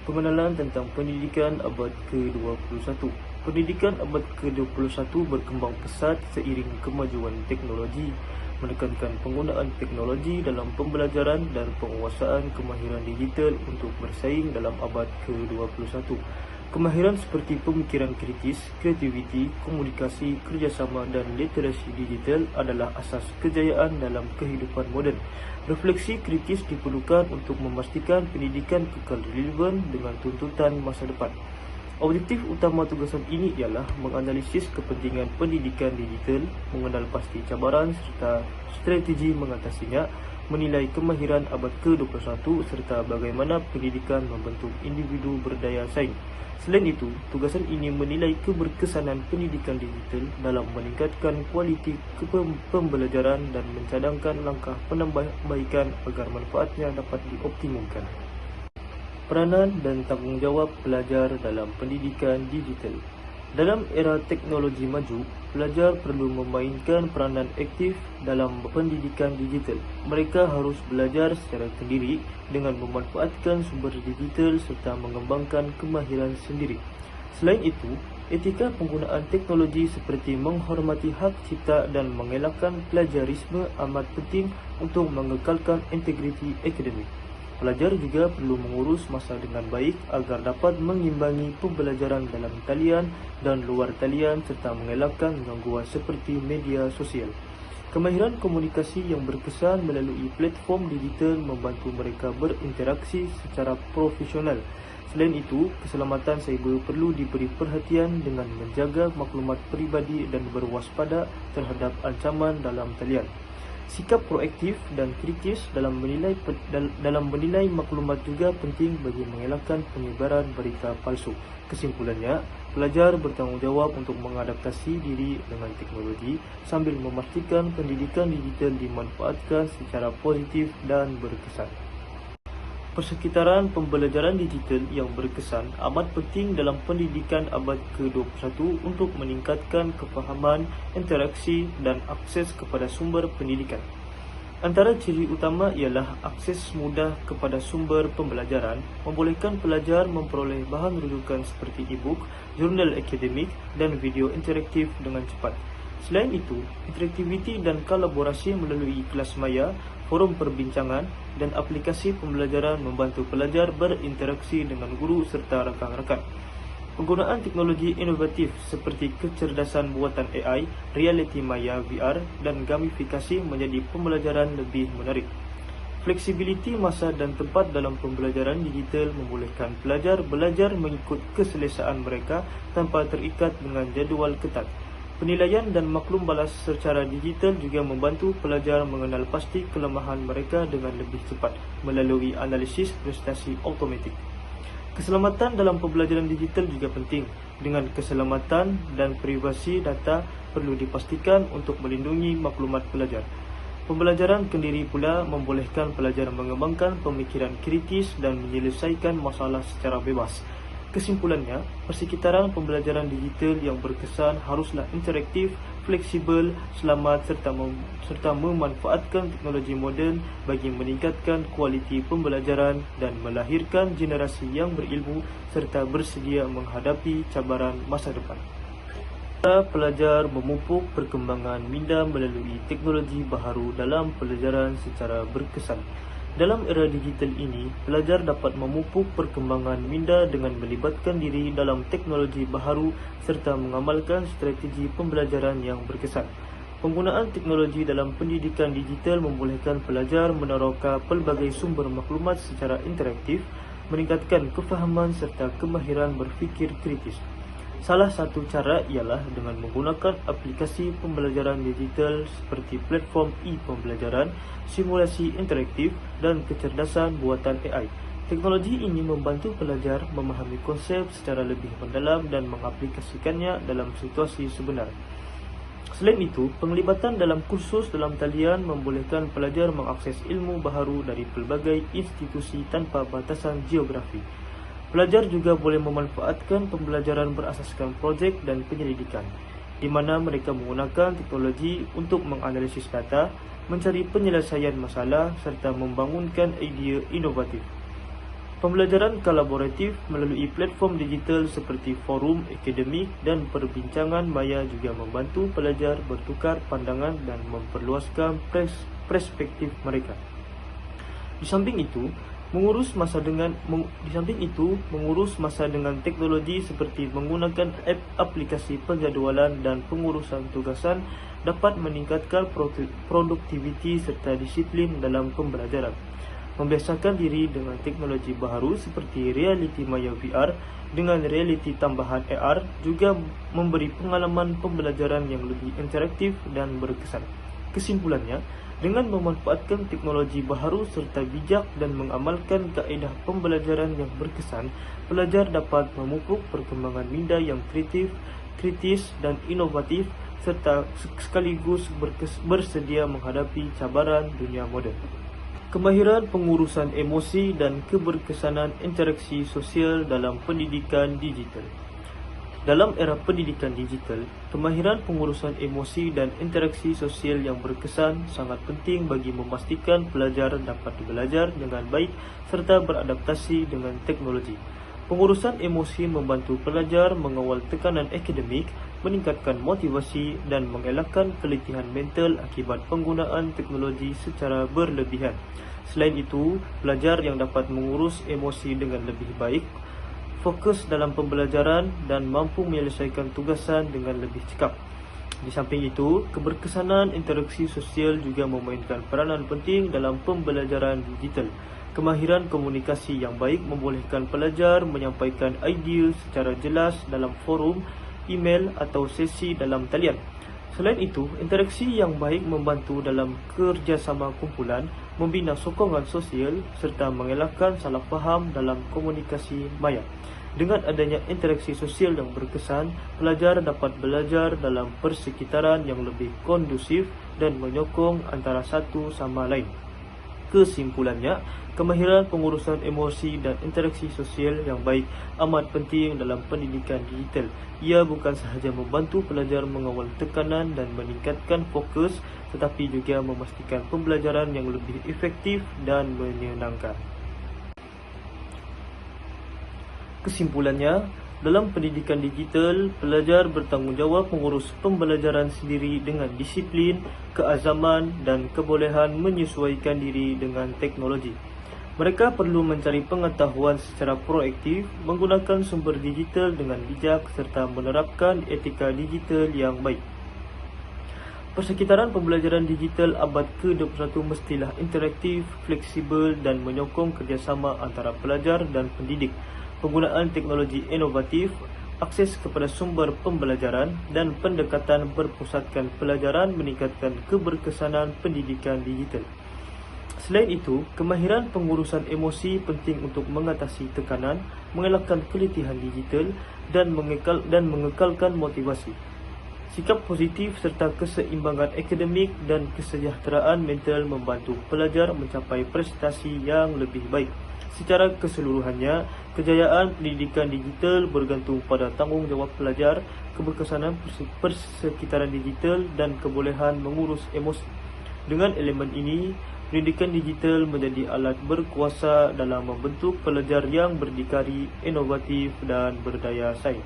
Pengenalan tentang pendidikan abad ke-21. Pendidikan abad ke-21 berkembang pesat seiring kemajuan teknologi, menekankan penggunaan teknologi dalam pembelajaran dan penguasaan kemahiran digital untuk bersaing dalam abad ke-21. Kemahiran seperti pemikiran kritis, kreativiti, komunikasi, kerjasama dan literasi digital adalah asas kejayaan dalam kehidupan moden. Refleksi kritis diperlukan untuk memastikan pendidikan kekal relevan dengan tuntutan masa depan. Objektif utama tugasan ini ialah menganalisis kepentingan pendidikan digital, mengenal pasti cabaran serta strategi mengatasinya, menilai kemahiran abad ke-21 serta bagaimana pendidikan membentuk individu berdaya saing. Selain itu, tugasan ini menilai keberkesanan pendidikan digital dalam meningkatkan kualiti pembelajaran dan mencadangkan langkah penambahbaikan agar manfaatnya dapat dioptimumkan. Peranan dan tanggungjawab pelajar dalam pendidikan digital. Dalam era teknologi maju, pelajar perlu memainkan peranan aktif dalam pendidikan digital. Mereka harus belajar secara sendiri dengan memanfaatkan sumber digital serta mengembangkan kemahiran sendiri. Selain itu, etika penggunaan teknologi seperti menghormati hak cipta dan mengelakkan plagiarisme amat penting untuk mengekalkan integriti akademik. Pelajar juga perlu mengurus masa dengan baik agar dapat mengimbangi pembelajaran dalam talian dan luar talian serta mengelakkan gangguan seperti media sosial. Kemahiran komunikasi yang berkesan melalui platform digital membantu mereka berinteraksi secara profesional. Selain itu, keselamatan cyber perlu diberi perhatian dengan menjaga maklumat peribadi dan berwaspada terhadap ancaman dalam talian. Sikap proaktif dan kritis dalam menilai maklumat juga penting bagi mengelakkan penyebaran berita palsu. Kesimpulannya, pelajar bertanggungjawab untuk mengadaptasi diri dengan teknologi sambil memastikan pendidikan digital dimanfaatkan secara positif dan berkesan. Persekitaran pembelajaran digital yang berkesan amat penting dalam pendidikan abad ke-21 untuk meningkatkan kefahaman, interaksi dan akses kepada sumber pendidikan. Antara ciri utama ialah akses mudah kepada sumber pembelajaran, membolehkan pelajar memperoleh bahan rujukan seperti e-book, jurnal akademik dan video interaktif dengan cepat. Selain itu, interaktiviti dan kolaborasi melalui kelas maya, forum perbincangan dan aplikasi pembelajaran membantu pelajar berinteraksi dengan guru serta rakan-rakan. Penggunaan teknologi inovatif seperti kecerdasan buatan AI, realiti maya VR dan gamifikasi menjadi pembelajaran lebih menarik. Fleksibiliti masa dan tempat dalam pembelajaran digital membolehkan pelajar belajar mengikut keselesaan mereka tanpa terikat dengan jadual ketat. Penilaian dan maklum balas secara digital juga membantu pelajar mengenal pasti kelemahan mereka dengan lebih cepat melalui analisis prestasi automatik. Keselamatan dalam pembelajaran digital juga penting. Dengan keselamatan dan privasi data perlu dipastikan untuk melindungi maklumat pelajar. Pembelajaran kendiri pula membolehkan pelajar mengembangkan pemikiran kritis dan menyelesaikan masalah secara bebas. Kesimpulannya, persekitaran pembelajaran digital yang berkesan haruslah interaktif, fleksibel, selamat serta memanfaatkan teknologi moden bagi meningkatkan kualiti pembelajaran dan melahirkan generasi yang berilmu serta bersedia menghadapi cabaran masa depan. Para pelajar memupuk perkembangan minda melalui teknologi baharu dalam pelajaran secara berkesan. Dalam era digital ini, pelajar dapat memupuk perkembangan minda dengan melibatkan diri dalam teknologi baharu serta mengamalkan strategi pembelajaran yang berkesan. Penggunaan teknologi dalam pendidikan digital membolehkan pelajar meneroka pelbagai sumber maklumat secara interaktif, meningkatkan kefahaman serta kemahiran berfikir kritis. Salah satu cara ialah dengan menggunakan aplikasi pembelajaran digital seperti platform e-pembelajaran, simulasi interaktif dan kecerdasan buatan AI. Teknologi ini membantu pelajar memahami konsep secara lebih mendalam dan mengaplikasikannya dalam situasi sebenar. Selain itu, penglibatan dalam kursus dalam talian membolehkan pelajar mengakses ilmu baharu dari pelbagai institusi tanpa batasan geografi. Pelajar juga boleh memanfaatkan pembelajaran berasaskan projek dan penyelidikan, di mana mereka menggunakan teknologi untuk menganalisis data, mencari penyelesaian masalah serta membangunkan idea inovatif. Pembelajaran kolaboratif melalui platform digital seperti forum akademik dan perbincangan maya juga membantu pelajar bertukar pandangan dan memperluaskan perspektif mereka. Di samping itu, mengurus masa dengan teknologi seperti menggunakan aplikasi penjadualan dan pengurusan tugasan dapat meningkatkan produktiviti serta disiplin dalam pembelajaran. Membiasakan diri dengan teknologi baharu seperti realiti maya VR dengan realiti tambahan AR juga memberi pengalaman pembelajaran yang lebih interaktif dan berkesan. Kesimpulannya, dengan memanfaatkan teknologi baharu serta bijak dan mengamalkan kaedah pembelajaran yang berkesan, pelajar dapat memupuk perkembangan minda yang kritis dan inovatif serta sekaligus bersedia menghadapi cabaran dunia moden. Kemahiran pengurusan emosi dan keberkesanan interaksi sosial dalam pendidikan digital. Dalam era pendidikan digital, kemahiran pengurusan emosi dan interaksi sosial yang berkesan sangat penting bagi memastikan pelajar dapat belajar dengan baik serta beradaptasi dengan teknologi. Pengurusan emosi membantu pelajar mengawal tekanan akademik, meningkatkan motivasi dan mengelakkan keletihan mental akibat penggunaan teknologi secara berlebihan. Selain itu, pelajar yang dapat mengurus emosi dengan lebih baik, fokus dalam pembelajaran dan mampu menyelesaikan tugasan dengan lebih cekap. Di samping itu, keberkesanan interaksi sosial juga memainkan peranan penting dalam pembelajaran digital. Kemahiran komunikasi yang baik membolehkan pelajar menyampaikan idea secara jelas dalam forum, email atau sesi dalam talian. Selain itu, interaksi yang baik membantu dalam kerjasama kumpulan, membina sokongan sosial serta mengelakkan salah faham dalam komunikasi maya. Dengan adanya interaksi sosial yang berkesan, pelajar dapat belajar dalam persekitaran yang lebih kondusif dan menyokong antara satu sama lain. Kesimpulannya, kemahiran pengurusan emosi dan interaksi sosial yang baik amat penting dalam pendidikan digital. Ia bukan sahaja membantu pelajar mengawal tekanan dan meningkatkan fokus, tetapi juga memastikan pembelajaran yang lebih efektif dan menyenangkan. Kesimpulannya, dalam pendidikan digital, pelajar bertanggungjawab mengurus pembelajaran sendiri dengan disiplin, keazaman dan kebolehan menyesuaikan diri dengan teknologi. Mereka perlu mencari pengetahuan secara proaktif, menggunakan sumber digital dengan bijak serta menerapkan etika digital yang baik. Persekitaran pembelajaran digital abad ke-21 mestilah interaktif, fleksibel dan menyokong kerjasama antara pelajar dan pendidik. Penggunaan teknologi inovatif, akses kepada sumber pembelajaran dan pendekatan berpusatkan pelajaran meningkatkan keberkesanan pendidikan digital. Selain itu, kemahiran pengurusan emosi penting untuk mengatasi tekanan, mengelakkan keletihan digital dan mengekalkan motivasi. Sikap positif serta keseimbangan akademik dan kesejahteraan mental membantu pelajar mencapai prestasi yang lebih baik. Secara keseluruhannya, kejayaan pendidikan digital bergantung pada tanggungjawab pelajar, keberkesanan persekitaran digital dan kebolehan mengurus emosi. Dengan elemen ini, pendidikan digital menjadi alat berkuasa dalam membentuk pelajar yang berdikari, inovatif dan berdaya saing.